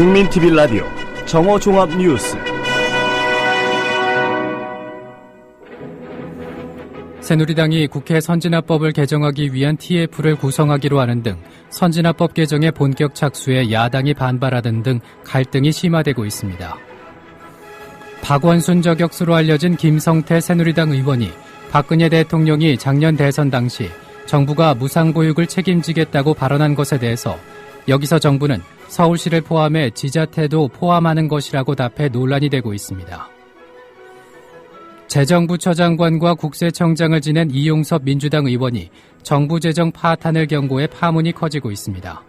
국민TV 라디오 정오종합뉴스. 새누리당이 국회 선진화법을 개정하기 위한 TF를 구성하기로 하는 등 선진화법 개정의 본격 착수에 야당이 반발하는 등 갈등이 심화되고 있습니다. 박원순 저격수로 알려진 김성태 새누리당 의원이 박근혜 대통령이 작년 대선 당시 정부가 무상보육을 책임지겠다고 발언한 것에 대해서 여기서 정부는 서울시를 포함해 지자체도 포함하는 것이라고 답해 논란이 되고 있습니다. 재정부처 장관과 국세청장을 지낸 이용섭 민주당 의원이 정부 재정 파탄을 경고해 파문이 커지고 있습니다.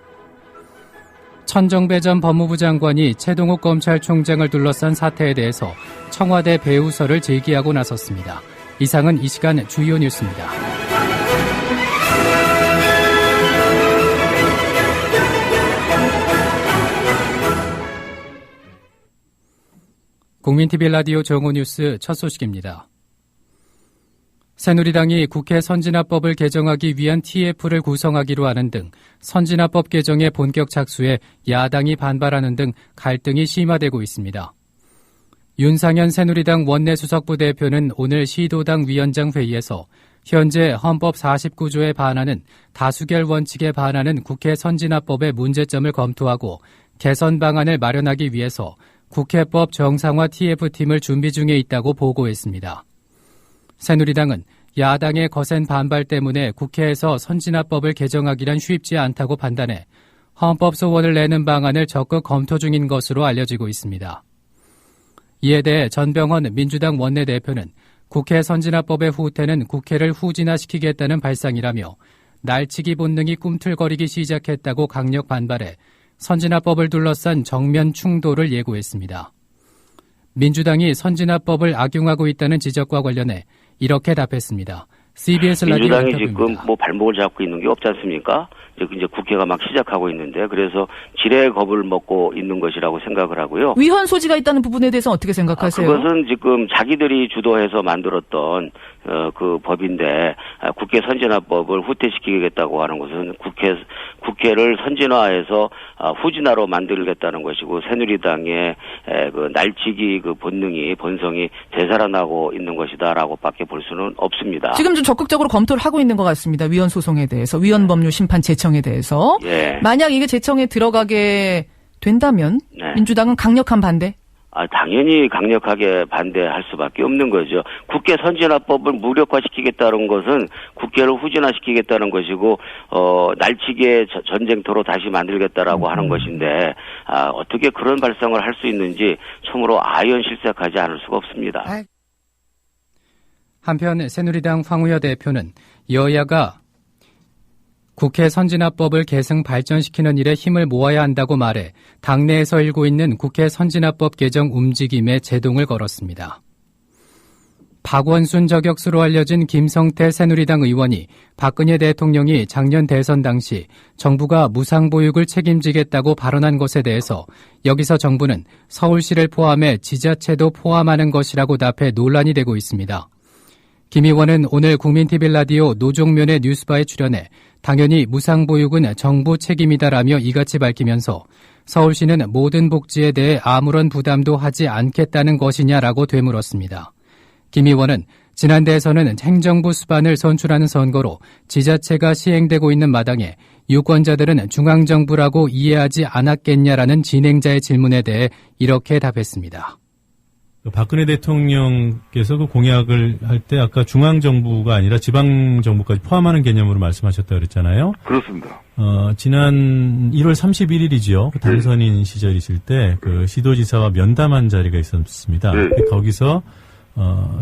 천정배 전 법무부 장관이 최동욱 검찰총장을 둘러싼 사태에 대해서 청와대 배우설을 제기하고 나섰습니다. 이상은 이 시간 주요 뉴스입니다. 국민TV 라디오 정오뉴스 첫 소식입니다. 새누리당이 국회 선진화법을 개정하기 위한 TF를 구성하기로 하는 등 선진화법 개정의 본격 착수에 야당이 반발하는 등 갈등이 심화되고 있습니다. 윤상현 새누리당 원내수석부 대표는 오늘 시도당 위원장 회의에서 현재 헌법 49조에 반하는 다수결 원칙에 반하는 국회 선진화법의 문제점을 검토하고 개선 방안을 마련하기 위해서 국회법 정상화 TF팀을 준비 중에 있다고 보고했습니다. 새누리당은 야당의 거센 반발 때문에 국회에서 선진화법을 개정하기란 쉽지 않다고 판단해 헌법 소원을 내는 방안을 적극 검토 중인 것으로 알려지고 있습니다. 이에 대해 전병헌 민주당 원내대표는 국회 선진화법의 후퇴는 국회를 후진화시키겠다는 발상이라며 날치기 본능이 꿈틀거리기 시작했다고 강력 반발해 선진화법을 둘러싼 정면 충돌을 예고했습니다. 민주당이 선진화법을 악용하고 있다는 지적과 관련해 이렇게 답했습니다. CBS 라디오 민주당이 인터뷰입니다. 지금 발목을 잡고 있는 게 없지 않습니까? 이제 국회가 막 시작하고 있는데 그래서 지레 겁을 먹고 있는 것이라고 생각을 하고요. 위헌 소지가 있다는 부분에 대해서 어떻게 생각하세요? 그것은 지금 자기들이 주도해서 만들었던 그 법인데 국회 선진화법을 후퇴시키겠다고 하는 것은 국회를 선진화해서 후진화로 만들겠다는 것이고 새누리당의 그 날치기 그 본성이 되살아나고 있는 것이다라고밖에 볼 수는 없습니다. 지금 좀 적극적으로 검토를 하고 있는 것 같습니다. 위헌 소송에 대해서, 위헌 법률 심판 제청에 대해서. 예. 만약 이게 제청에 들어가게 된다면 네. 민주당은 강력한 반대? 당연히 강력하게 반대할 수밖에 없는 거죠. 국회 선진화법을 무력화시키겠다는 것은 국회를 후진화시키겠다는 것이고 날치기의 전쟁터로 다시 만들겠다라고 하는 것인데 어떻게 그런 발상을 할 수 있는지 참으로 아연실색하지 않을 수가 없습니다. 한편 새누리당 황우여 대표는 여야가 국회 선진화법을 계승 발전시키는 일에 힘을 모아야 한다고 말해 당내에서 일고 있는 국회 선진화법 개정 움직임에 제동을 걸었습니다. 박원순 저격수로 알려진 김성태 새누리당 의원이 박근혜 대통령이 작년 대선 당시 정부가 무상보육을 책임지겠다고 발언한 것에 대해서 여기서 정부는 서울시를 포함해 지자체도 포함하는 것이라고 답해 논란이 되고 있습니다. 김 의원은 오늘 국민TV 라디오 노종면의 뉴스바에 출연해 당연히 무상보육은 정부 책임이다라며 이같이 밝히면서 서울시는 모든 복지에 대해 아무런 부담도 하지 않겠다는 것이냐라고 되물었습니다. 김 의원은 지난 대선은 행정부 수반을 선출하는 선거로 지자체가 시행되고 있는 마당에 유권자들은 중앙정부라고 이해하지 않았겠냐라는 진행자의 질문에 대해 이렇게 답했습니다. 박근혜 대통령께서 그 공약을 할 때 아까 중앙정부가 아니라 지방정부까지 포함하는 개념으로 말씀하셨다고 그랬잖아요. 그렇습니다. 지난 1월 31일이죠. 그 당선인 시절이실 때 그 시도지사와 면담한 자리가 있었습니다. 네. 거기서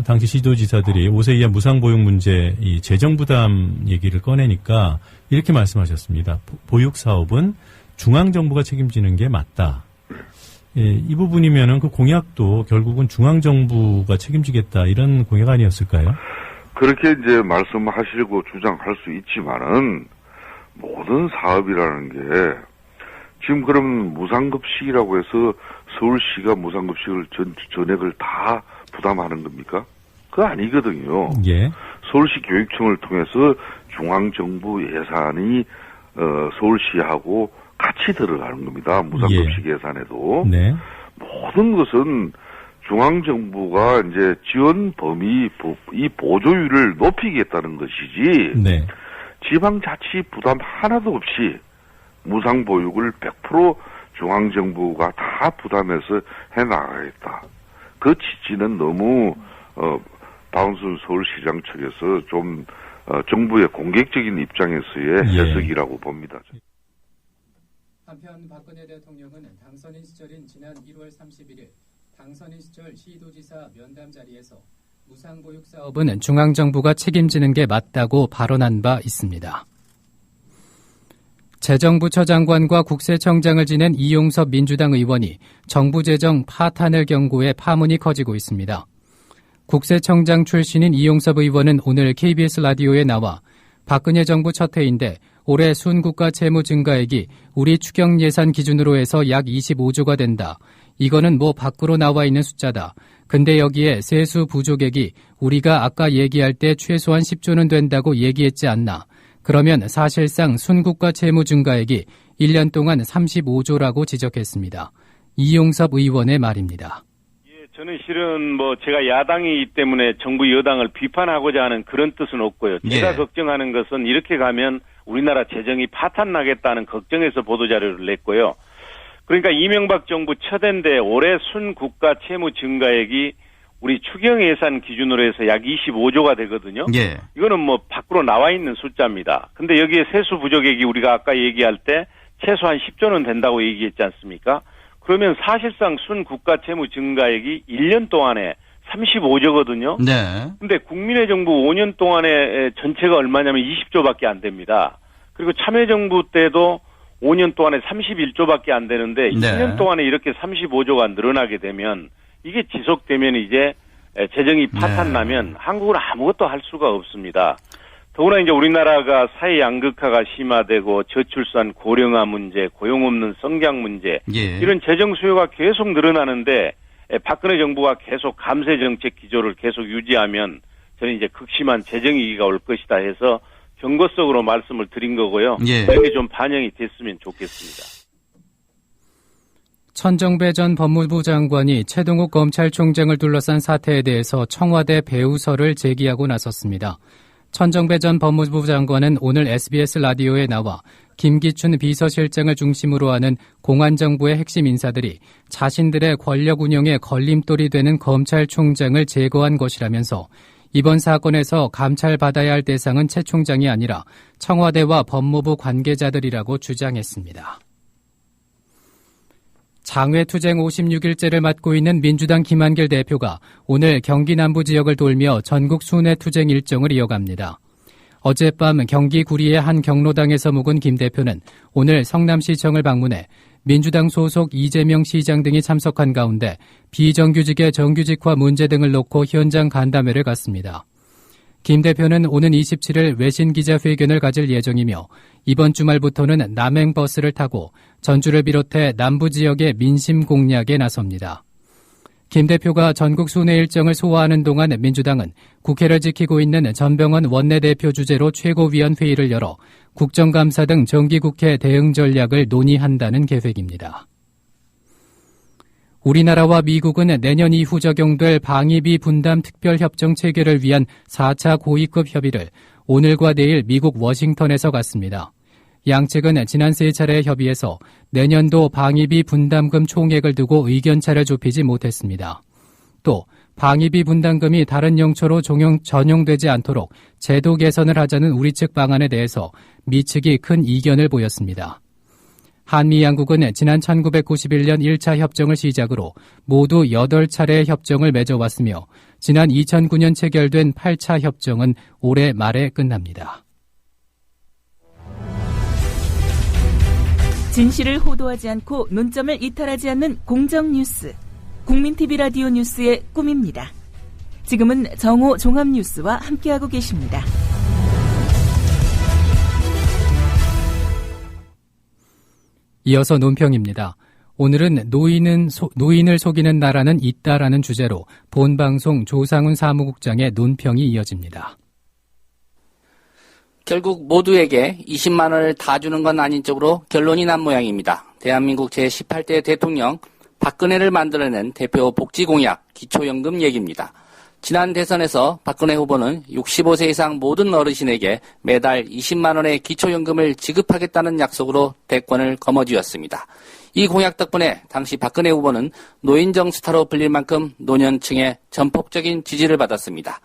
당시 시도지사들이 5세 이하 무상보육 문제 이 재정부담 얘기를 꺼내니까 이렇게 말씀하셨습니다. 보육사업은 중앙정부가 책임지는 게 맞다. 예, 이 부분이면은 그 공약도 결국은 중앙정부가 책임지겠다 이런 공약 아니었을까요? 그렇게 이제 말씀하시고 주장할 수 있지만은 모든 사업이라는 게 지금 그럼 무상급식이라고 해서 서울시가 무상급식을 전액을 다 부담하는 겁니까? 그거 아니거든요. 예. 서울시 교육청을 통해서 중앙정부 예산이 서울시하고 같이 들어가는 겁니다. 무상급식 예산에도. 네. 모든 것은 중앙정부가 이제 지원 범위, 이 보조율을 높이겠다는 것이지, 네. 지방자치 부담 하나도 없이 무상보육을 100% 중앙정부가 다 부담해서 해나가겠다. 그 취지는 너무, 박원순 서울시장 측에서 좀, 정부의 공격적인 입장에서의 해석이라고 봅니다. 한편 박근혜 대통령은 당선인 시절인 지난 1월 31일 당선인 시절 시도지사 면담 자리에서 무상보육 사업은 중앙정부가 책임지는 게 맞다고 발언한 바 있습니다. 재정부처 장관과 국세청장을 지낸 이용섭 민주당 의원이 정부 재정 파탄을 경고해 파문이 커지고 있습니다. 국세청장 출신인 이용섭 의원은 오늘 KBS 라디오에 나와 박근혜 정부 첫 해인데 올해 순국가 채무 증가액이 우리 추경 예산 기준으로 해서 약 25조가 된다. 이거는 뭐 밖으로 나와 있는 숫자다. 근데 여기에 세수 부족액이 우리가 아까 얘기할 때 최소한 10조는 된다고 얘기했지 않나. 그러면 사실상 순국가 채무 증가액이 1년 동안 35조라고 지적했습니다. 이용섭 의원의 말입니다. 저는 실은 제가 야당이기 때문에 정부 여당을 비판하고자 하는 그런 뜻은 없고요. 제가 걱정하는 것은 이렇게 가면 우리나라 재정이 파탄나겠다는 걱정에서 보도자료를 냈고요. 그러니까 이명박 정부 첫 해인데 올해 순국가 채무 증가액이 우리 추경 예산 기준으로 해서 약 25조가 되거든요. 예. 이거는 밖으로 나와 있는 숫자입니다. 근데 여기에 세수 부족액이 우리가 아까 얘기할 때 최소한 10조는 된다고 얘기했지 않습니까? 그러면 사실상 순국가 채무 증가액이 1년 동안에 35조거든요. 네. 근데 국민의 정부 5년 동안에 전체가 얼마냐면 20조밖에 안 됩니다. 그리고 참여정부 때도 5년 동안에 31조밖에 안 되는데 2년 동안에 이렇게 35조가 늘어나게 되면 이게 지속되면 이제 재정이 파탄나면 한국은 아무것도 할 수가 없습니다. 더구나 이제 우리나라가 사회 양극화가 심화되고 저출산, 고령화 문제, 고용 없는 성장 문제 이런 재정 수요가 계속 늘어나는데 박근혜 정부가 계속 감세 정책 기조를 계속 유지하면 저는 이제 극심한 재정 위기가 올 것이다 해서 경고성으로 말씀을 드린 거고요. 그런 게 좀 반영이 됐으면 좋겠습니다. 천정배 전 법무부 장관이 최동욱 검찰총장을 둘러싼 사태에 대해서 청와대 배우설을 제기하고 나섰습니다. 천정배 전 법무부 장관은 오늘 SBS 라디오에 나와 김기춘 비서실장을 중심으로 하는 공안정부의 핵심 인사들이 자신들의 권력 운영에 걸림돌이 되는 검찰총장을 제거한 것이라면서 이번 사건에서 감찰받아야 할 대상은 최 총장이 아니라 청와대와 법무부 관계자들이라고 주장했습니다. 장외투쟁 56일째를 맞고 있는 민주당 김한길 대표가 오늘 경기 남부 지역을 돌며 전국 순회 투쟁 일정을 이어갑니다. 어젯밤 경기 구리의 한 경로당에서 묵은 김 대표는 오늘 성남시청을 방문해 민주당 소속 이재명 시장 등이 참석한 가운데 비정규직의 정규직화 문제 등을 놓고 현장 간담회를 갖습니다. 김 대표는 오는 27일 외신 기자회견을 가질 예정이며 이번 주말부터는 남행버스를 타고 전주를 비롯해 남부 지역의 민심 공략에 나섭니다. 김 대표가 전국 순회 일정을 소화하는 동안 민주당은 국회를 지키고 있는 전병헌 원내대표 주재로 최고위원 회의를 열어 국정감사 등 정기국회 대응 전략을 논의한다는 계획입니다. 우리나라와 미국은 내년 이후 적용될 방위비 분담 특별협정 체결을 위한 4차 고위급 협의를 오늘과 내일 미국 워싱턴에서 갖습니다. 양측은 지난 3차례 협의에서 내년도 방위비 분담금 총액을 두고 의견차를 좁히지 못했습니다. 또 방위비 분담금이 다른 영토로 전용되지 않도록 제도 개선을 하자는 우리 측 방안에 대해서 미 측이 큰 이견을 보였습니다. 한미 양국은 지난 1991년 1차 협정을 시작으로 모두 8차례의 협정을 맺어왔으며 지난 2009년 체결된 8차 협정은 올해 말에 끝납니다. 진실을 호도하지 않고 논점을 이탈하지 않는 공정뉴스. 국민TV 라디오 뉴스의 꿈입니다. 지금은 정오 종합뉴스와 함께하고 계십니다. 이어서 논평입니다. 오늘은 노인을 속이는 나라는 있다라는 주제로 본방송 조상훈 사무국장의 논평이 이어집니다. 결국 모두에게 20만 원을 다 주는 건 아닌 쪽으로 결론이 난 모양입니다. 대한민국 제18대 대통령 박근혜를 만들어낸 대표 복지공약 기초연금 얘기입니다. 지난 대선에서 박근혜 후보는 65세 이상 모든 어르신에게 매달 20만 원의 기초연금을 지급하겠다는 약속으로 대권을 거머쥐었습니다. 이 공약 덕분에 당시 박근혜 후보는 노인정 스타로 불릴 만큼 노년층의 전폭적인 지지를 받았습니다.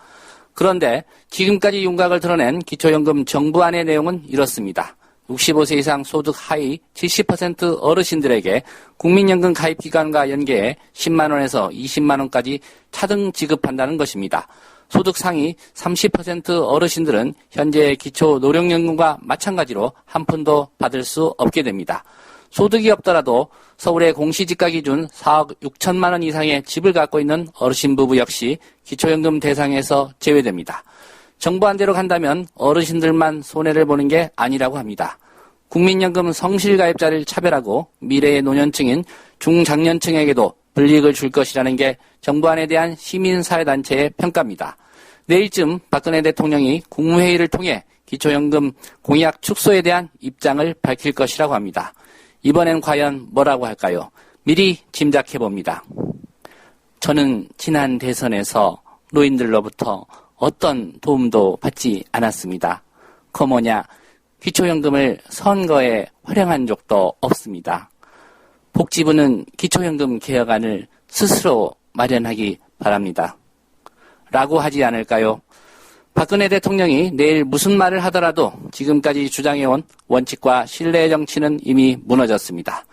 그런데 지금까지 윤곽을 드러낸 기초연금 정부안의 내용은 이렇습니다. 65세 이상 소득 하위 70% 어르신들에게 국민연금 가입 기간과 연계해 10만 원에서 20만 원까지 차등 지급한다는 것입니다. 소득 상위 30% 어르신들은 현재의 기초 노령연금과 마찬가지로 한 푼도 받을 수 없게 됩니다. 소득이 없더라도 서울의 공시지가 기준 4억 6천만 원 이상의 집을 갖고 있는 어르신 부부 역시 기초연금 대상에서 제외됩니다. 정부안대로 간다면 어르신들만 손해를 보는 게 아니라고 합니다. 국민연금 성실가입자를 차별하고 미래의 노년층인 중장년층에게도 불이익을 줄 것이라는 게 정부안에 대한 시민사회단체의 평가입니다. 내일쯤 박근혜 대통령이 국무회의를 통해 기초연금 공약 축소에 대한 입장을 밝힐 것이라고 합니다. 이번엔 과연 뭐라고 할까요? 미리 짐작해봅니다. 저는 지난 대선에서 노인들로부터 어떤 도움도 받지 않았습니다. 뭐냐, 기초연금을 선거에 활용한 적도 없습니다. 복지부는 기초연금 개혁안을 스스로 마련하기 바랍니다. 라고 하지 않을까요? 박근혜 대통령이 내일 무슨 말을 하더라도 지금까지 주장해온 원칙과 신뢰 정치는 이미 무너졌습니다.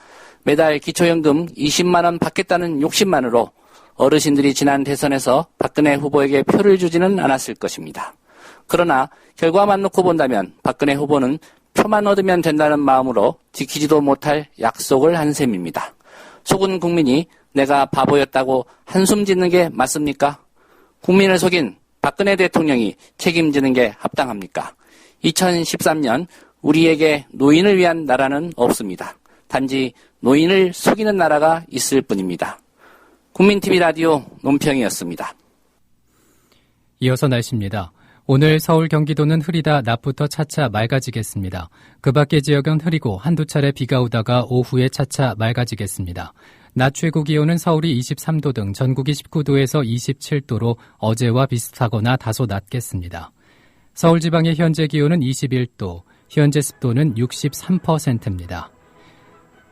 매달 기초연금 20만 원 받겠다는 욕심만으로 어르신들이 지난 대선에서 박근혜 후보에게 표를 주지는 않았을 것입니다. 그러나 결과만 놓고 본다면 박근혜 후보는 표만 얻으면 된다는 마음으로 지키지도 못할 약속을 한 셈입니다. 속은 국민이 내가 바보였다고 한숨 짓는 게 맞습니까? 국민을 속인 박근혜 대통령이 책임지는 게 합당합니까? 2013년 우리에게 노인을 위한 나라는 없습니다. 단지 노인을 속이는 나라가 있을 뿐입니다. 국민TV 라디오 논평이었습니다. 이어서 날씨입니다. 오늘 서울 경기도는 흐리다 낮부터 차차 맑아지겠습니다. 그 밖의 지역은 흐리고 한두 차례 비가 오다가 오후에 차차 맑아지겠습니다. 낮 최고 기온은 서울이 23도 등 전국이 19도에서 27도로 어제와 비슷하거나 다소 낮겠습니다. 서울 지방의 현재 기온은 21도, 현재 습도는 63%입니다.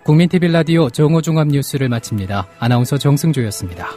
국민TV 라디오 정오종합 뉴스를 마칩니다. 아나운서 정승조였습니다.